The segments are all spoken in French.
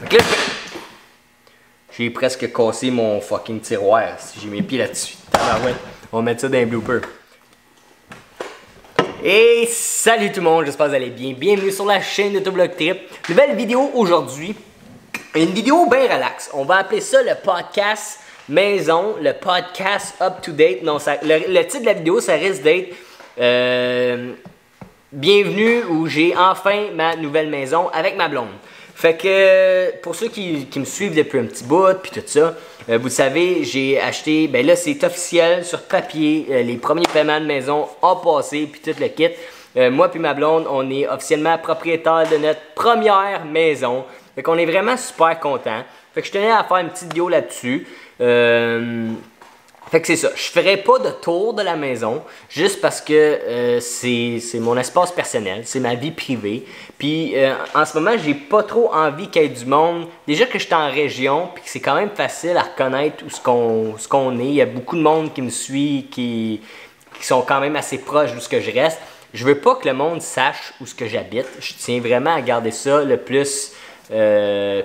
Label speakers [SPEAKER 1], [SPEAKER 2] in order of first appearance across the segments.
[SPEAKER 1] Fait que là, j'ai presque cassé mon fucking tiroir si j'ai mes pieds là-dessus. Ouais, on va mettre ça dans un blooper. Et salut tout le monde, j'espère que vous allez bien. Bienvenue sur la chaîne de Autoblog Trip. Nouvelle vidéo aujourd'hui. Une vidéo bien relax. On va appeler ça le podcast maison, le podcast up to date. Non, le titre de la vidéo, ça risque d'être Bienvenue où j'ai enfin ma nouvelle maison avec ma blonde. Fait que pour ceux qui me suivent depuis un petit bout puis tout ça, vous savez, j'ai acheté, ben là c'est officiel sur papier, les premiers paiements de maison ont passé puis tout le kit. Moi puis ma blonde, on est officiellement propriétaire de notre première maison. Fait qu'on est vraiment super contents. Fait que je tenais à faire une petite vidéo là-dessus. Fait que c'est ça, je ferai pas de tour de la maison, juste parce que c'est mon espace personnel, c'est ma vie privée. Puis en ce moment, j'ai pas trop envie qu'il y ait du monde. Déjà que je suis en région, puis que c'est quand même facile à reconnaître où ce qu'on est. Il y a beaucoup de monde qui me suit, qui sont quand même assez proches d'où ce que je reste. Je veux pas que le monde sache où ce que j'habite. Je tiens vraiment à garder ça le plus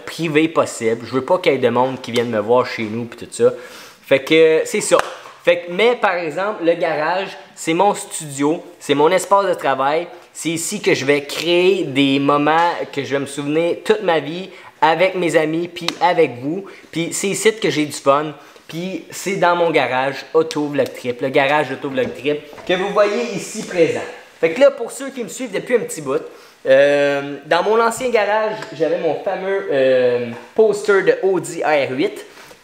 [SPEAKER 1] privé possible. Je veux pas qu'il y ait de monde qui vienne me voir chez nous, puis tout ça. Fait que c'est ça. Fait que, mais par exemple, le garage, c'est mon studio, c'est mon espace de travail. C'est ici que je vais créer des moments que je vais me souvenir toute ma vie avec mes amis puis avec vous. Puis c'est ici que j'ai du fun. Puis c'est dans mon garage Autoblog Trip, le garage d'Autoblog Trip que vous voyez ici présent. Fait que là, pour ceux qui me suivent depuis un petit bout, dans mon ancien garage, j'avais mon fameux poster de Audi R8.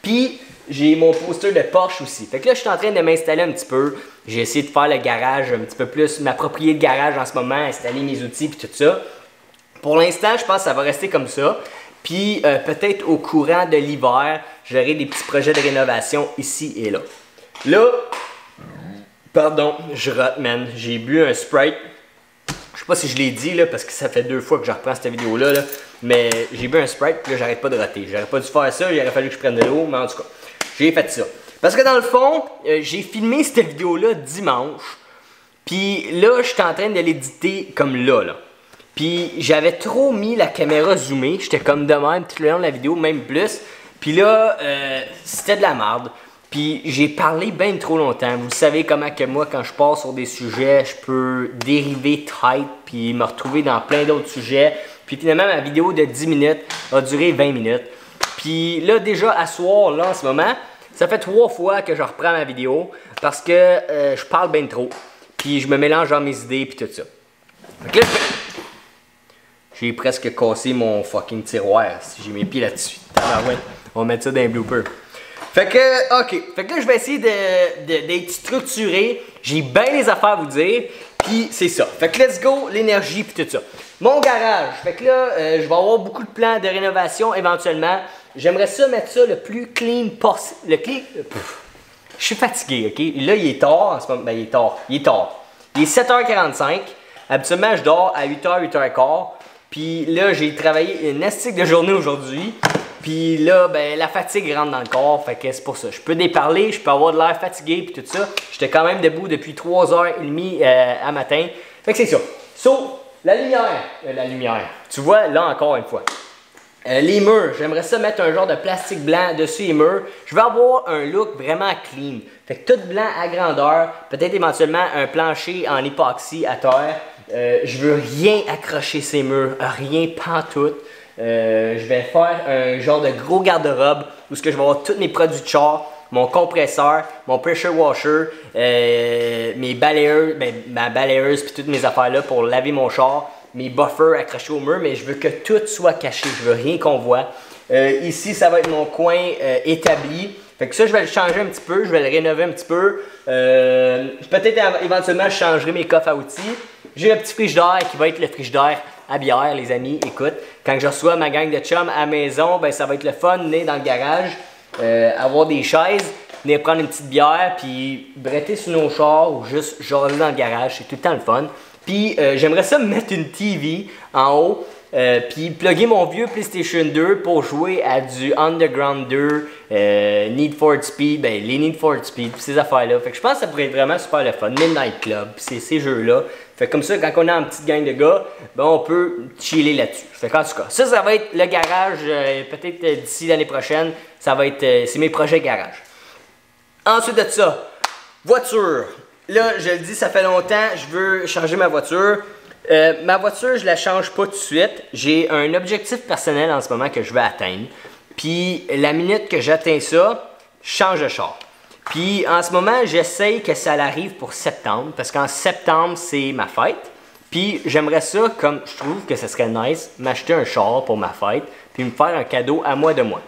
[SPEAKER 1] Puis j'ai mon poster de Porsche aussi. Fait que là, je suis en train de m'installer un petit peu. J'ai essayé de faire le garage un petit peu plus, m'approprier le garage en ce moment, installer mes outils et tout ça. Pour l'instant, je pense que ça va rester comme ça. Puis peut-être au courant de l'hiver, j'aurai des petits projets de rénovation ici et là. Là, pardon, je rate, man. J'ai bu un Sprite. Je sais pas si je l'ai dit là, parce que ça fait 2 fois que je reprends cette vidéo-là. Là. Mais j'ai bu un Sprite, puis là, j'arrête pas de rater. J'aurais pas dû faire ça, il aurait fallu que je prenne de l'eau, mais en tout cas. J'ai fait ça. Parce que dans le fond, j'ai filmé cette vidéo-là dimanche. Puis là, j'étais en train de l'éditer comme là. Puis j'avais trop mis la caméra zoomée. J'étais comme de même tout le long de la vidéo, même plus. Puis là, c'était de la merde. Puis j'ai parlé bien trop longtemps. Vous savez comment que moi, quand je pars sur des sujets, je peux dériver tight puis me retrouver dans plein d'autres sujets. Puis finalement, ma vidéo de 10 minutes a duré 20 minutes. Puis là, déjà, à soir, là, en ce moment, ça fait 3 fois que je reprends ma vidéo parce que je parle bien trop. Puis je me mélange dans mes idées puis tout ça. Donc là, j'ai presque cassé mon fucking tiroir si j'ai mes pieds là-dessus. Ouais, on va mettre ça dans un blooper. Fait que, ok. Fait que là, je vais essayer d'être structuré. J'ai bien les affaires à vous dire. Puis c'est ça. Fait que let's go, l'énergie puis tout ça. Mon garage. Fait que là, je vais avoir beaucoup de plans de rénovation éventuellement. J'aimerais ça mettre ça le plus clean possible. Je suis fatigué, ok? Là, il est tard en ce moment. Ben, il est tard. Il est 7h45. Habituellement, je dors à 8h, 8h15. Puis là, j'ai travaillé une astique de journée aujourd'hui. Puis là, ben, la fatigue rentre dans le corps. Fait que c'est pour ça. Je peux déparler, je peux avoir de l'air fatigué puis tout ça. J'étais quand même debout depuis 3h30 à matin. Fait que c'est ça. So, la lumière. Tu vois, là encore une fois. Les murs, j'aimerais ça mettre un genre de plastique blanc dessus les murs. Je veux avoir un look vraiment clean. Fait que tout blanc à grandeur. Peut-être éventuellement un plancher en époxy à terre. Je veux rien accrocher ces murs, rien pantoute. Je vais faire un genre de gros garde-robe où je vais avoir tous mes produits de char, mon compresseur, mon pressure washer, mes balayeurs, ben, ma balayeuse puis toutes mes affaires là pour laver mon char. Mes buffers accrochés au mur, mais je veux que tout soit caché. Je veux rien qu'on voit. Ici, ça va être mon coin établi. Fait que ça, je vais le changer un petit peu. Je vais le rénover un petit peu. Peut-être éventuellement, je changerai mes coffres à outils. J'ai le petit frigidaire qui va être le frigidaire à bière, les amis. Écoute, quand je reçois ma gang de chums à la maison, ben, ça va être le fun, venir dans le garage, avoir des chaises, venir prendre une petite bière, puis bretter sur nos chars ou juste jaser dans le garage. C'est tout le temps le fun. Puis j'aimerais ça me mettre une TV en haut. Puis plugger mon vieux PlayStation 2 pour jouer à du Underground 2, Need for Speed, ben les Need for Speed, pis ces affaires-là. Fait que je pense que ça pourrait être vraiment super le fun. Midnight Club, pis ces jeux-là. Fait que comme ça, quand on est en petite gang de gars, ben on peut chiller là-dessus. Fait qu'en tout cas, ça va être le garage, peut-être d'ici l'année prochaine, ça va être, c'est mes projets garage. Ensuite de ça, voiture. Là, je le dis, ça fait longtemps, je veux changer ma voiture. Ma voiture, je la change pas tout de suite. J'ai un objectif personnel en ce moment que je veux atteindre. Puis la minute que j'atteins ça, je change de char. Puis en ce moment, j'essaye que ça arrive pour septembre, parce qu'en septembre, c'est ma fête. Puis j'aimerais ça, comme je trouve que ce serait nice, m'acheter un char pour ma fête, puis me faire un cadeau à moi de moi.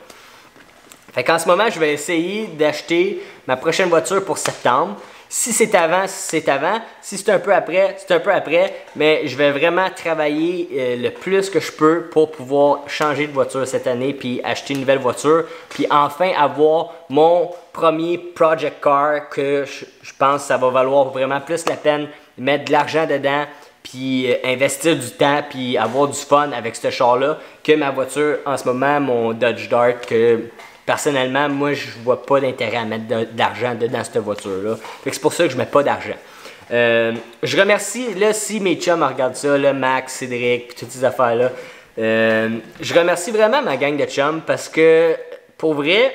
[SPEAKER 1] Fait qu'en ce moment, je vais essayer d'acheter ma prochaine voiture pour septembre. Si c'est avant, c'est avant. Si c'est un peu après, c'est un peu après. Mais je vais vraiment travailler le plus que je peux pour pouvoir changer de voiture cette année puis acheter une nouvelle voiture. Puis enfin avoir mon premier project car que je pense que ça va valoir vraiment plus la peine de mettre de l'argent dedans puis investir du temps puis avoir du fun avec ce char-là que ma voiture en ce moment, mon Dodge Dart que... Personnellement, moi, je vois pas d'intérêt à mettre d'argent dedans cette voiture-là. C'est pour ça que je mets pas d'argent. Je remercie, là, si mes chums regardent ça, là, Max, Cédric, puis toutes ces affaires-là, je remercie vraiment ma gang de chums parce que, pour vrai,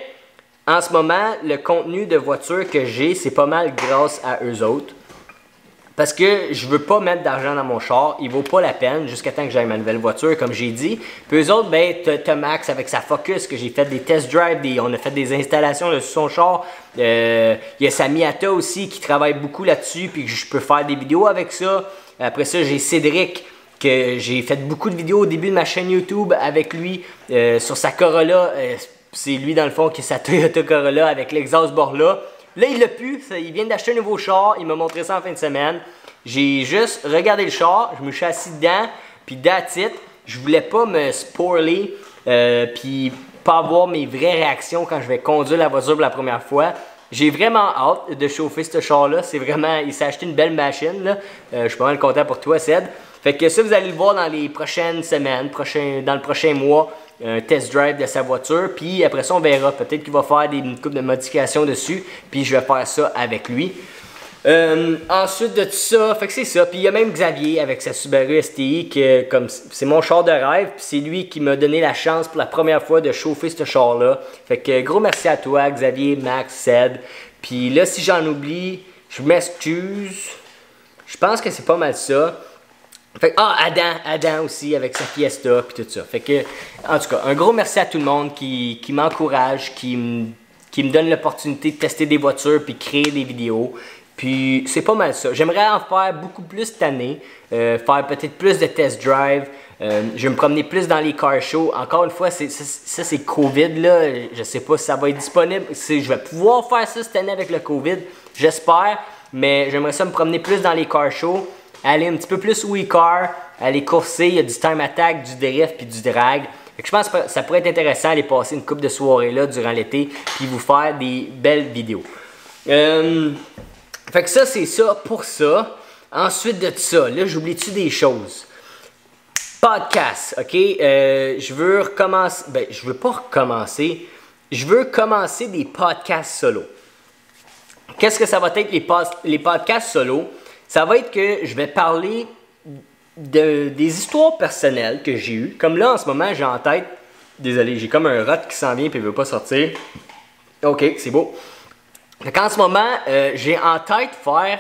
[SPEAKER 1] en ce moment, le contenu de voiture que j'ai, c'est pas mal grâce à eux autres. Parce que je veux pas mettre d'argent dans mon char, il vaut pas la peine jusqu'à temps que j'aille ma nouvelle voiture, comme j'ai dit. Puis eux autres, ben, t'as Max avec sa Focus, que j'ai fait des test drives, on a fait des installations là, sur son char. Il y a sa Miata aussi qui travaille beaucoup là-dessus, puis que je peux faire des vidéos avec ça. Après ça, j'ai Cédric, que j'ai fait beaucoup de vidéos au début de ma chaîne YouTube avec lui, sur sa Corolla. C'est lui, dans le fond, qui a sa Toyota Corolla avec l'exhaust bord là. Là, il l'a pu, il vient d'acheter un nouveau char, il m'a montré ça en fin de semaine. J'ai juste regardé le char, je me suis assis dedans, puis that's it. Je voulais pas me spoiler, puis pas avoir mes vraies réactions quand je vais conduire la voiture pour la première fois. J'ai vraiment hâte de chauffer ce char-là, c'est vraiment, il s'est acheté une belle machine, là. Je suis pas mal content pour toi, Ced. Fait que ça, vous allez le voir dans les prochaines semaines, dans le prochain mois. Un test drive de sa voiture, puis après ça on verra, peut-être qu'il va faire une couple de modifications dessus, puis je vais faire ça avec lui. Ensuite de tout ça, fait que c'est ça, puis il y a même Xavier avec sa Subaru STI, que comme c'est mon char de rêve, puis c'est lui qui m'a donné la chance pour la première fois de chauffer ce char-là. Fait que gros merci à toi, Xavier, Max, Ced. Puis là, si j'en oublie, je m'excuse. Je pense que c'est pas mal ça. Fait que, Adam aussi avec sa Fiesta puis tout ça. Fait que, en tout cas, un gros merci à tout le monde qui m'encourage, qui me donne l'opportunité de tester des voitures puis créer des vidéos. Puis c'est pas mal ça. J'aimerais en faire beaucoup plus cette année, faire peut-être plus de test drive. Je vais me promener plus dans les car shows. Encore une fois, ça c'est COVID là. Je sais pas si ça va être disponible. Je vais pouvoir faire ça cette année avec le COVID, j'espère. Mais j'aimerais ça me promener plus dans les car shows. Aller un petit peu plus WeCar, aller courser, il y a du time attack, du drift puis du drag. Fait que je pense que ça pourrait être intéressant d'aller passer une couple de soirées là durant l'été puis vous faire des belles vidéos. Fait que ça, c'est ça pour ça. Ensuite de ça, là, j'oublie-tu des choses? Podcast, ok? Je veux recommencer, ben, je veux pas recommencer. Je veux commencer des podcasts solo. Qu'est-ce que ça va être les podcasts solo? Ça va être que je vais parler des histoires personnelles que j'ai eues. Comme là, en ce moment, j'ai en tête... Désolé, j'ai comme un rat qui s'en vient et il ne veut pas sortir. OK, c'est beau. Donc, en ce moment, j'ai en tête faire,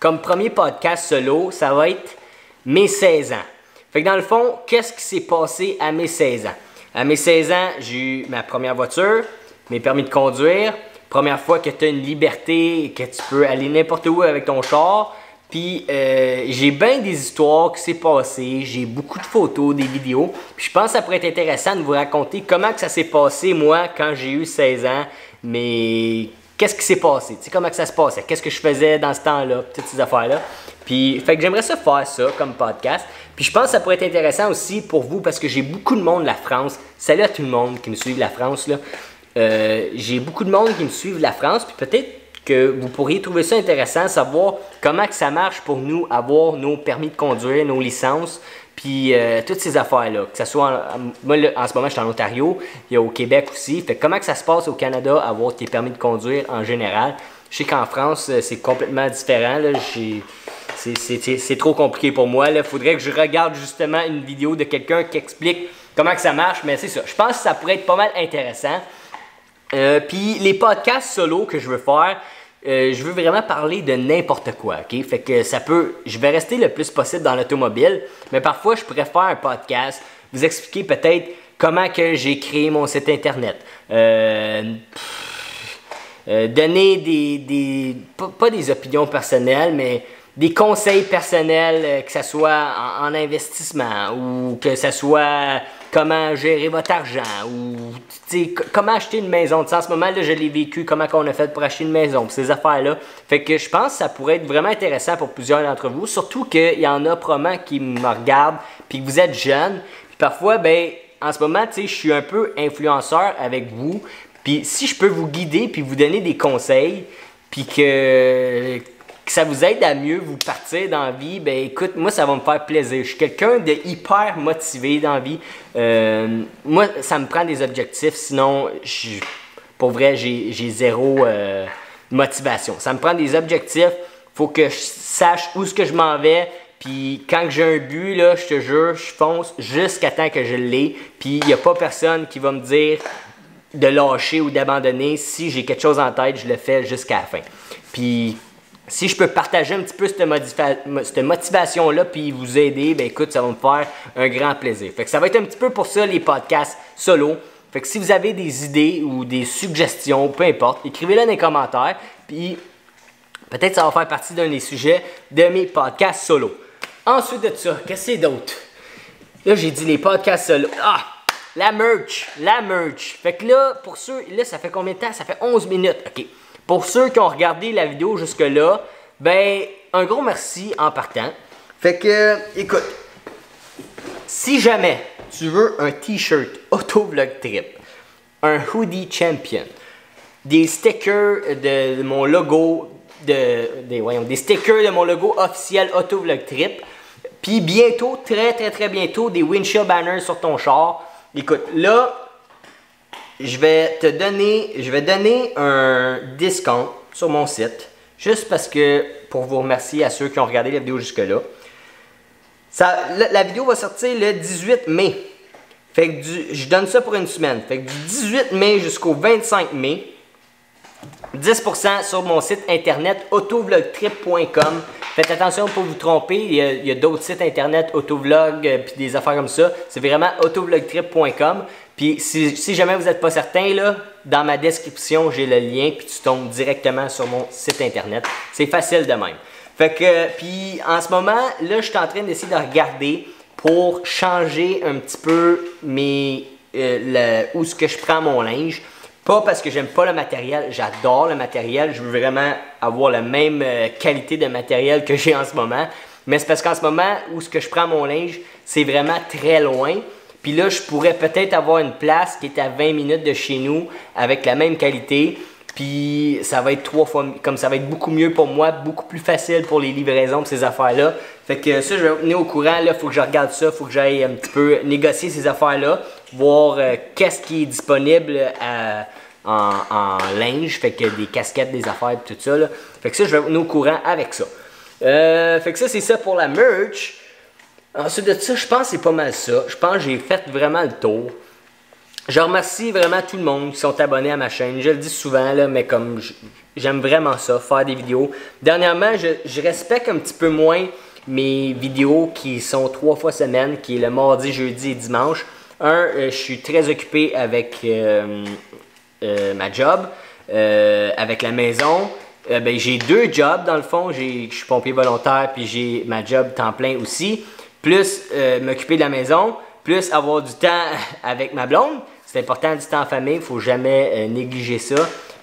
[SPEAKER 1] comme premier podcast solo, ça va être mes 16 ans. Fait que dans le fond, qu'est-ce qui s'est passé à mes 16 ans? À mes 16 ans, j'ai eu ma première voiture, mes permis de conduire. Première fois que tu as une liberté, que tu peux aller n'importe où avec ton char. Puis j'ai bien des histoires qui s'est passées, j'ai beaucoup de photos, des vidéos. Puis je pense que ça pourrait être intéressant de vous raconter comment que ça s'est passé moi quand j'ai eu 16 ans. Mais qu'est-ce qui s'est passé? Tu sais, comment que ça se passait? Qu'est-ce que je faisais dans ce temps-là? Toutes ces affaires-là. Puis fait que j'aimerais ça faire ça comme podcast. Puis je pense que ça pourrait être intéressant aussi pour vous parce que j'ai beaucoup de monde de la France. Salut à tout le monde qui me suit de la France là. J'ai beaucoup de monde qui me suivent de la France. Puis peut-être que vous pourriez trouver ça intéressant, savoir comment que ça marche pour nous avoir nos permis de conduire, nos licences, puis toutes ces affaires-là. Que ce soit, moi là, en ce moment je suis en Ontario, il y a au Québec aussi. Fait que comment que ça se passe au Canada, avoir tes permis de conduire en général? Je sais qu'en France, c'est complètement différent. C'est trop compliqué pour moi. Il faudrait que je regarde justement une vidéo de quelqu'un qui explique comment que ça marche, mais c'est ça. Je pense que ça pourrait être pas mal intéressant. Puis les podcasts solo que je veux faire, je veux vraiment parler de n'importe quoi, ok? Fait que je vais rester le plus possible dans l'automobile, mais parfois je pourrais faire un podcast, vous expliquer peut-être comment que j'ai créé mon site internet, donner pas des opinions personnelles, mais des conseils personnels, que ce soit en investissement ou que ce soit comment gérer votre argent ou comment acheter une maison. En ce moment, là, je l'ai vécu, comment on a fait pour acheter une maison, ces affaires-là. Fait que je pense que ça pourrait être vraiment intéressant pour plusieurs d'entre vous, surtout qu'il y en a probablement qui me regardent puis que vous êtes jeunes. Puis parfois, ben, en ce moment, je suis un peu influenceur avec vous. Puis si je peux vous guider puis vous donner des conseils, puis que ça vous aide à mieux vous partir dans la vie, ben écoute, moi ça va me faire plaisir. Je suis quelqu'un de hyper motivé dans la vie. Moi, ça me prend des objectifs, sinon, pour vrai, j'ai zéro motivation. Ça me prend des objectifs, faut que je sache où est-ce que je m'en vais. Puis quand j'ai un but, là, je te jure, je fonce jusqu'à temps que je l'ai. Puis il n'y a pas personne qui va me dire de lâcher ou d'abandonner. Si j'ai quelque chose en tête, je le fais jusqu'à la fin. Puis si je peux partager un petit peu cette motivation-là puis vous aider, ben écoute, ça va me faire un grand plaisir. Fait que ça va être un petit peu pour ça les podcasts solo. Fait que si vous avez des idées ou des suggestions, peu importe, écrivez-les dans les commentaires. Puis peut-être ça va faire partie d'un des sujets de mes podcasts solo. Ensuite de ça, qu'est-ce que c'est d'autre? Là, j'ai dit les podcasts solo. Ah! La merch! Fait que là, pour ceux, là, ça fait combien de temps? Ça fait 11 minutes, ok. Pour ceux qui ont regardé la vidéo jusque-là, ben, un gros merci en partant. Fait que, écoute, si jamais tu veux un t-shirt Autovlog Trip, un hoodie Champion, des stickers de mon logo, des stickers de mon logo officiel Autovlog Trip, puis bientôt, très bientôt, des windshield banners sur ton char. Écoute, là, je vais donner un discount sur mon site, juste parce que, pour vous remercier à ceux qui ont regardé la vidéo jusque-là. La vidéo va sortir le 18 mai. Fait que je donne ça pour une semaine. Fait que du 18 mai jusqu'au 25 mai, 10% sur mon site internet autovlogtrip.com. Faites attention pour vous tromper, il y a d'autres sites internet, autovlog, puis des affaires comme ça. C'est vraiment autovlogtrip.com. Puis si jamais vous n'êtes pas certain, là, dans ma description, j'ai le lien, puis tu tombes directement sur mon site internet. C'est facile de même. Fait que, puis en ce moment, là, je suis en train d'essayer de regarder pour changer un petit peu où est-ce que je prends mon linge. Pas parce que j'aime pas le matériel, j'adore le matériel, je veux vraiment avoir la même qualité de matériel que j'ai en ce moment. Mais c'est parce qu'en ce moment, où est-ce que je prends mon linge, c'est vraiment très loin. Puis là, je pourrais peut-être avoir une place qui est à 20 minutes de chez nous avec la même qualité. Puis ça va être 3 fois, comme ça va être beaucoup mieux pour moi, beaucoup plus facile pour les livraisons, ces affaires-là. Fait que ça, je vais vous tenir au courant, là, il faut que je regarde ça, il faut que j'aille un petit peu négocier ces affaires-là, voir qu'est-ce qui est disponible en linge, fait que des casquettes, des affaires, tout ça, là. Fait que ça, je vais vous tenir au courant avec ça. Fait que ça, c'est ça pour la merch. Ensuite de ça, je pense que c'est pas mal ça. Je pense que j'ai fait vraiment le tour. Je remercie vraiment tout le monde qui sont abonnés à ma chaîne. Je le dis souvent, là, mais comme j'aime vraiment ça, faire des vidéos. Dernièrement, je respecte un petit peu moins mes vidéos qui sont 3 fois semaine, qui est le mardi, jeudi et dimanche. Je suis très occupé avec ma job, avec la maison. Ben, j'ai 2 jobs dans le fond. Je suis pompier volontaire, puis j'ai ma job temps plein aussi. Plus m'occuper de la maison, plus avoir du temps avec ma blonde. C'est important, du temps en famille, il ne faut jamais négliger ça.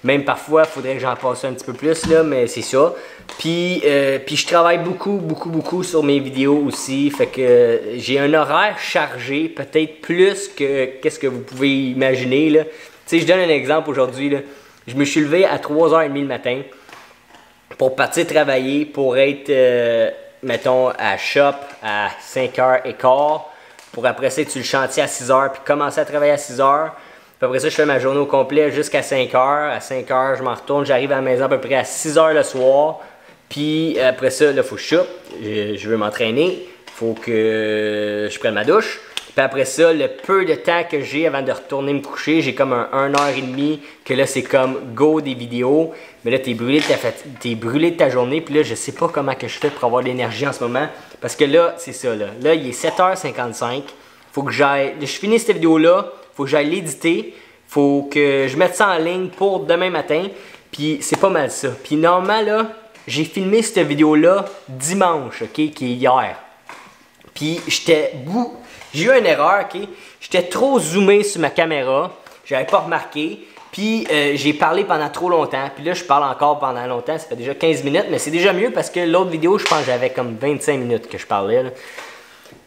[SPEAKER 1] Même parfois, il faudrait que j'en passe un petit peu plus, là, mais c'est ça. Puis je travaille beaucoup sur mes vidéos aussi. Fait que j'ai un horaire chargé, peut-être plus que qu'est-ce que vous pouvez imaginer, là. Tu sais, je donne un exemple aujourd'hui, là. Je me suis levé à 3h30 le matin pour partir travailler, pour être mettons, à shop à 5h15 pour après ça, tu le chantier à 6h puis commencer à travailler à 6h. Puis après ça, je fais ma journée au complet jusqu'à 5h. À 5h, je m'en retourne, j'arrive à la maison à peu près à 6h le soir. Puis après ça, là, il faut que je soupe, je veux m'entraîner, il faut que je prenne ma douche. Puis après ça, le peu de temps que j'ai avant de retourner me coucher, j'ai comme un 1h30 que là, c'est comme go des vidéos. Mais là, t'es brûlé de ta journée. Puis là, je sais pas comment que je fais pour avoir de l'énergie en ce moment. Parce que là, c'est ça, là. Là, il est 7h55. Faut que j'aille... Je finis cette vidéo-là. Faut que j'aille l'éditer. Faut que je mette ça en ligne pour demain matin. Puis c'est pas mal ça. Puis normalement, là, j'ai filmé cette vidéo-là dimanche, OK, qui est hier. Puis j'ai eu une erreur, OK? J'étais trop zoomé sur ma caméra. J'avais pas remarqué. Puis j'ai parlé pendant trop longtemps. Puis là, je parle encore pendant longtemps. Ça fait déjà 15 minutes. Mais c'est déjà mieux parce que l'autre vidéo, je pense que j'avais comme 25 minutes que je parlais. Là.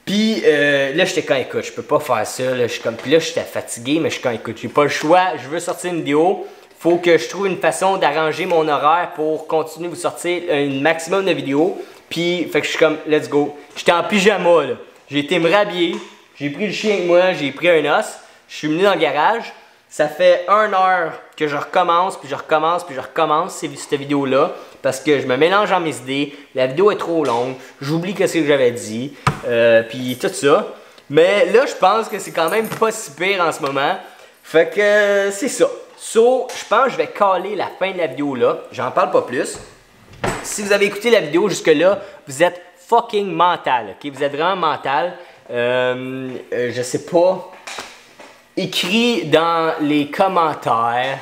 [SPEAKER 1] Puis là, j'étais quand écoute, je peux pas faire ça. Là, puis là, j'étais fatigué, mais je suis quand écoute, j'ai pas le choix. Je veux sortir une vidéo. Faut que je trouve une façon d'arranger mon horaire pour continuer de vous sortir un maximum de vidéos. Puis, fait que je suis comme, let's go. J'étais en pyjama, là. J'ai été me rhabiller. J'ai pris le chien avec moi, j'ai pris un os. Je suis venu dans le garage. Ça fait 1 heure que je recommence, puis je recommence, puis je recommence cette vidéo-là. Parce que je me mélange dans mes idées. La vidéo est trop longue. J'oublie ce que j'avais dit. Puis tout ça. Mais là, je pense que c'est quand même pas si pire en ce moment. Fait que c'est ça. So, je pense que je vais caler la fin de la vidéo là. J'en parle pas plus. Si vous avez écouté la vidéo jusque-là, vous êtes fucking mental. Ok? Vous êtes vraiment mental. Je sais pas. Écris dans les commentaires.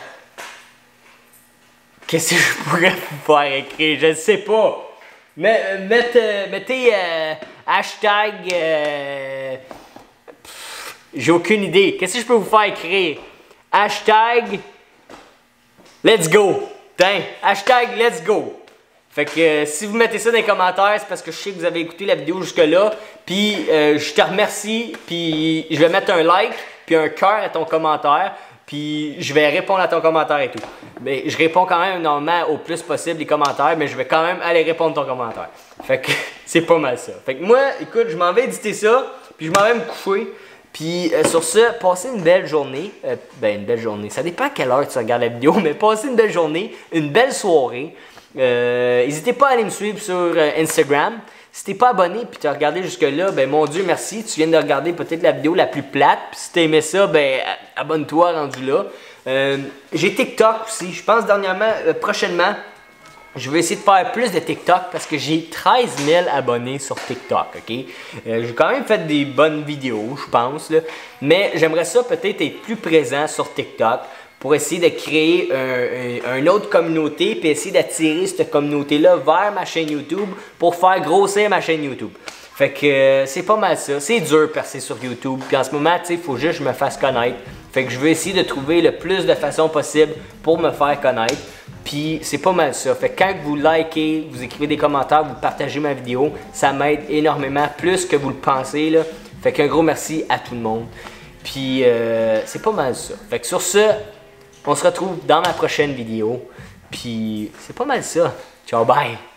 [SPEAKER 1] Qu'est-ce que je pourrais vous faire écrire? Je ne sais pas. Mettez hashtag. J'ai aucune idée. Qu'est-ce que je peux vous faire écrire? Hashtag. Let's go. Hashtag let's go. Fait que si vous mettez ça dans les commentaires, c'est parce que je sais que vous avez écouté la vidéo jusque-là. Puis je te remercie. Puis je vais mettre un like. Puis un cœur à ton commentaire. Puis je vais répondre à ton commentaire et tout. Mais je réponds quand même normalement au plus possible les commentaires. Mais je vais quand même aller répondre à ton commentaire. Fait que c'est pas mal ça. Fait que moi, écoute, je m'en vais éditer ça. Puis je m'en vais me coucher. Puis sur ce, passez une belle journée. Une belle journée. Ça dépend à quelle heure tu regardes la vidéo. Mais passez une belle journée. Une belle soirée. N'hésitez pas à aller me suivre sur Instagram. Si t'es pas abonné et tu as regardé jusque-là, ben mon Dieu, merci. Tu viens de regarder peut-être la vidéo la plus plate. Puis si t'as aimé ça, ben abonne-toi rendu là. J'ai TikTok aussi. Je pense prochainement, je vais essayer de faire plus de TikTok parce que j'ai 13 000 abonnés sur TikTok, ok? J'ai quand même fait des bonnes vidéos, je pense, là. Mais j'aimerais ça peut-être être plus présent sur TikTok pour essayer de créer une autre communauté puis essayer d'attirer cette communauté-là vers ma chaîne YouTube pour faire grossir ma chaîne YouTube. Fait que c'est pas mal ça. C'est dur de percer sur YouTube. Puis en ce moment, tu sais, il faut juste que je me fasse connaître. Fait que je veux essayer de trouver le plus de façons possibles pour me faire connaître. Puis c'est pas mal ça. Fait que quand vous likez, vous écrivez des commentaires, vous partagez ma vidéo, ça m'aide énormément, plus que vous le pensez, là. Fait qu'un gros merci à tout le monde. Puis c'est pas mal ça. Fait que sur ce, on se retrouve dans ma prochaine vidéo. Puis c'est pas mal ça. Ciao, bye!